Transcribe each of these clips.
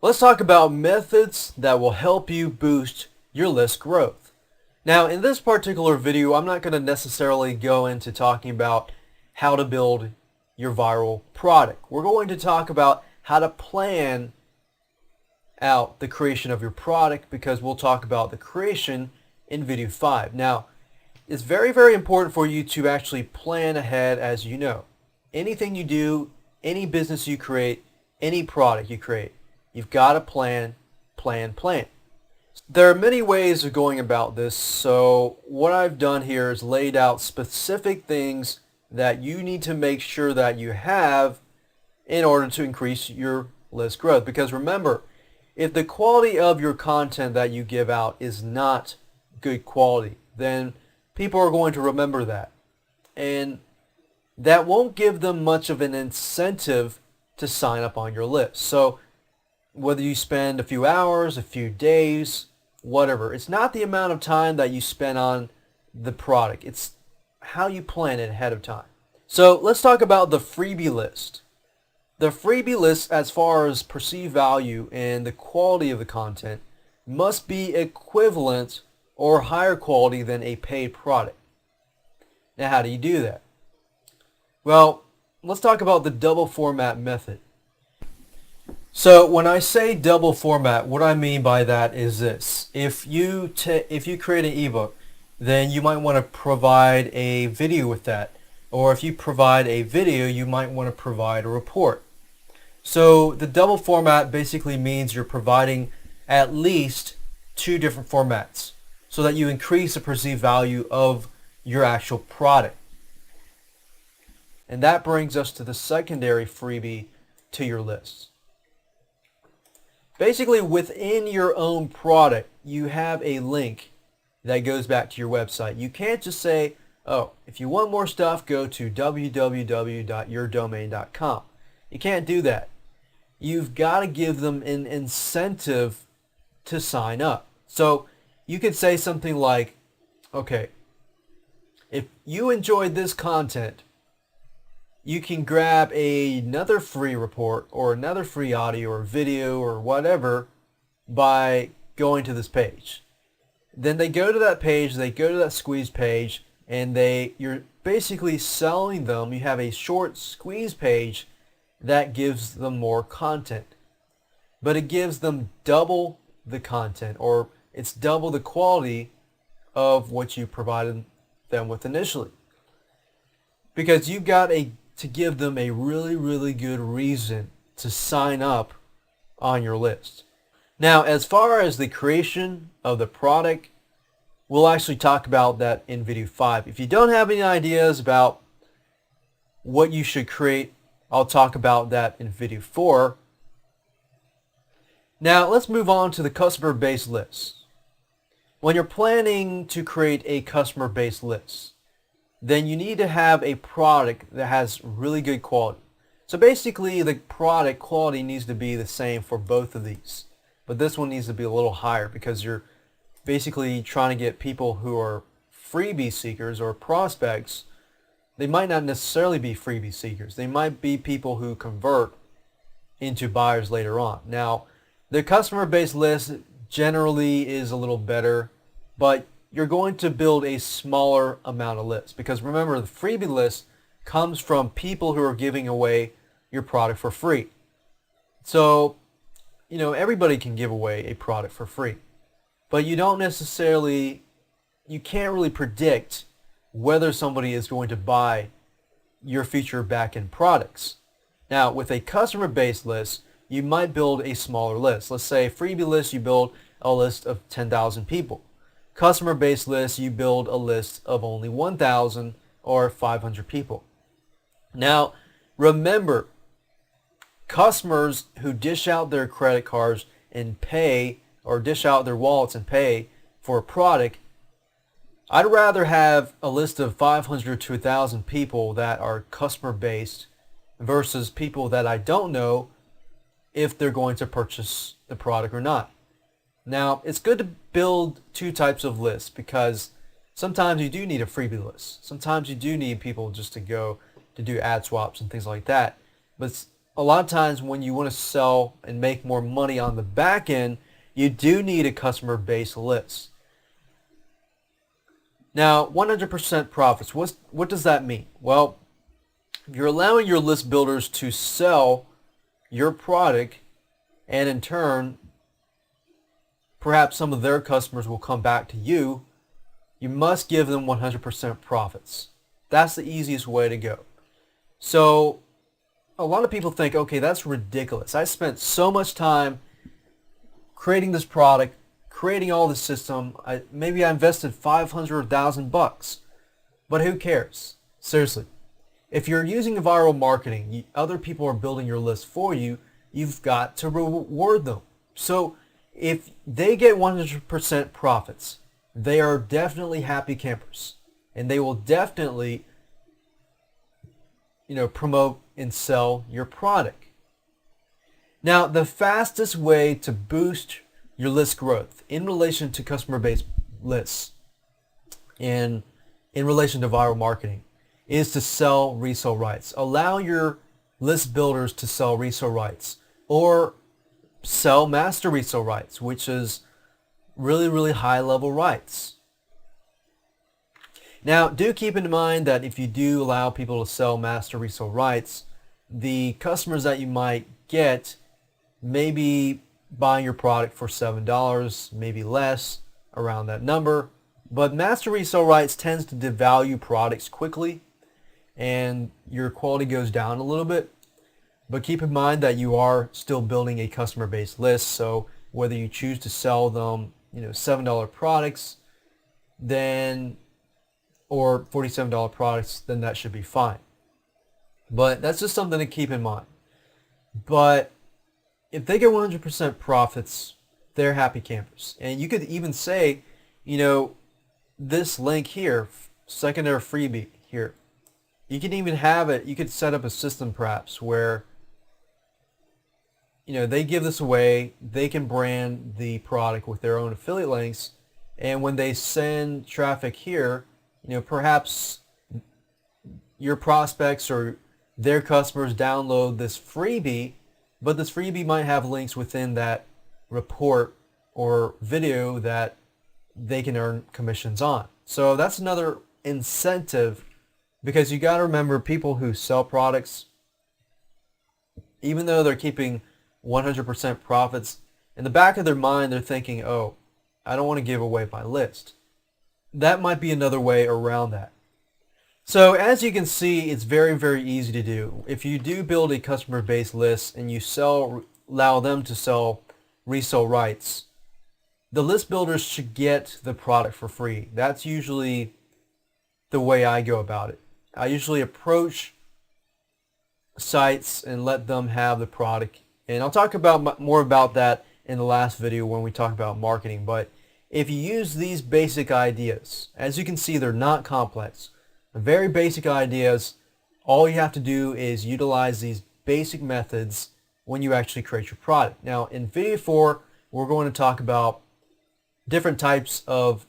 Let's talk about methods that will help you boost your list growth. Now, in this particular video, I'm not going to necessarily go into talking about how to build your viral product. We're going to talk about how to plan out the creation of your product, because we'll talk about the creation in video 5. Now, it's very, very important for you to actually plan ahead. As you know, anything you do, any business you create, any product you create, you've got to plan. There are many ways of going about this, so what I've done here is laid out specific things that you need to make sure that you have in order to increase your list growth. Because remember, if the quality of your content that you give out is not good quality, then people are going to remember that. And that won't give them much of an incentive to sign up on your list. So whether you spend a few hours, a few days, whatever, it's not the amount of time that you spend on the product. It's how you plan it ahead of time. So let's talk about the freebie list. The freebie list, as far as perceived value and the quality of the content, must be equivalent or higher quality than a paid product. Now, how do you do that? Well, let's talk about the double format method. So when I say double format, what I mean by that is this. If you create an ebook, then you might want to provide a video with that. Or if you provide a video, you might want to provide a report. So the double format basically means you're providing at least 2 different formats so that you increase the perceived value of your actual product. And that brings us to the secondary freebie to your list. Basically, within your own product, you have a link that goes back to your website. You can't just say, oh, if you want more stuff, go to www.yourdomain.com. You can't do that. You've got to give them an incentive to sign up. So you could say something like, okay, if you enjoyed this content, you can grab another free report or another free audio or video or whatever by going to this page. Then they go to that page, they go to that squeeze page, and you're basically selling them. You have a short squeeze page that gives them more content. But it gives them double the content, or it's double the quality of what you provided them with initially. Because you've got to give them a really, really good reason to sign up on your list. Now, as far as the creation of the product, we'll actually talk about that in video 5. If you don't have any ideas about what you should create, I'll talk about that in video 4. Now, let's move on to the customer base list. When you're planning to create a customer base list, then you need to have a product that has really good quality. So basically, the product quality needs to be the same for both of these. But this one needs to be a little higher, because you're basically trying to get people who are freebie seekers or prospects. They might not necessarily be freebie seekers. They might be people who convert into buyers later on. Now, the customer base list generally is a little better, but you're going to build a smaller amount of lists, because remember, the freebie list comes from people who are giving away your product for free. So, everybody can give away a product for free, but you can't really predict whether somebody is going to buy your future back-end products. Now, with a customer base list, you might build a smaller list. Let's say a freebie list, you build a list of 10,000 people. Customer base list, you build a list of only 1,000 or 500 people. Now, remember, customers who dish out their credit cards and pay, or dish out their wallets and pay for a product, I'd rather have a list of 500 to 1,000 people that are customer based versus people that I don't know if they're going to purchase the product or not. Now, it's good to build 2 types of lists, because sometimes you do need a freebie list. Sometimes you do need people just to go to do ad swaps and things like that. But a lot of times when you want to sell and make more money on the back end, you do need a customer base list. Now, 100% profits, what does that mean? Well, you're allowing your list builders to sell your product, and in turn, perhaps some of their customers will come back to you. You must give them 100% profits. That's the easiest way to go. So a lot of people think, okay, that's ridiculous. I spent so much time creating this product, creating all the system. Maybe I invested 500,000 bucks, but who cares? Seriously, if you're using viral marketing, other people are building your list for you. You've got to reward them. So if they get 100% profits, they are definitely happy campers, and they will definitely, promote and sell your product. Now, the fastest way to boost your list growth in relation to customer base lists and in relation to viral marketing is to sell resale rights. Allow your list builders to sell resale rights or sell master resale rights, which is really, really high level rights. Now, do keep in mind that if you do allow people to sell master resale rights, the customers that you might get may be buying your product for $7, maybe less, around that number. But master resale rights tends to devalue products quickly, and your quality goes down a little bit. But keep in mind that you are still building a customer base list, so whether you choose to sell them, $7 products, then or $47 products, then that should be fine. But that's just something to keep in mind. But if they get 100% profits, they're happy campers. And you could even say, this link here, secondary freebie here, you can even have it, you could set up a system perhaps where they give this away, they can brand the product with their own affiliate links, and when they send traffic here, perhaps your prospects or their customers download this freebie, but this freebie might have links within that report or video that they can earn commissions on. So that's another incentive, because you got to remember, people who sell products, even though they're keeping 100% profits, in the back of their mind they're thinking, oh, I don't want to give away my list. That might be another way around that. So as you can see, it's very, very easy to do. If you do build a customer base list and you allow them to sell resale rights, the list builders should get the product for free. That's usually the way I go about it. I usually approach sites and let them have the product. And I'll talk about more about that in the last video when we talk about marketing. But if you use these basic ideas, as you can see, they're not complex. Very basic ideas. All you have to do is utilize these basic methods when you actually create your product. Now, in video 4, we're going to talk about different types of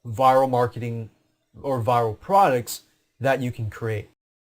viral marketing or viral products that you can create.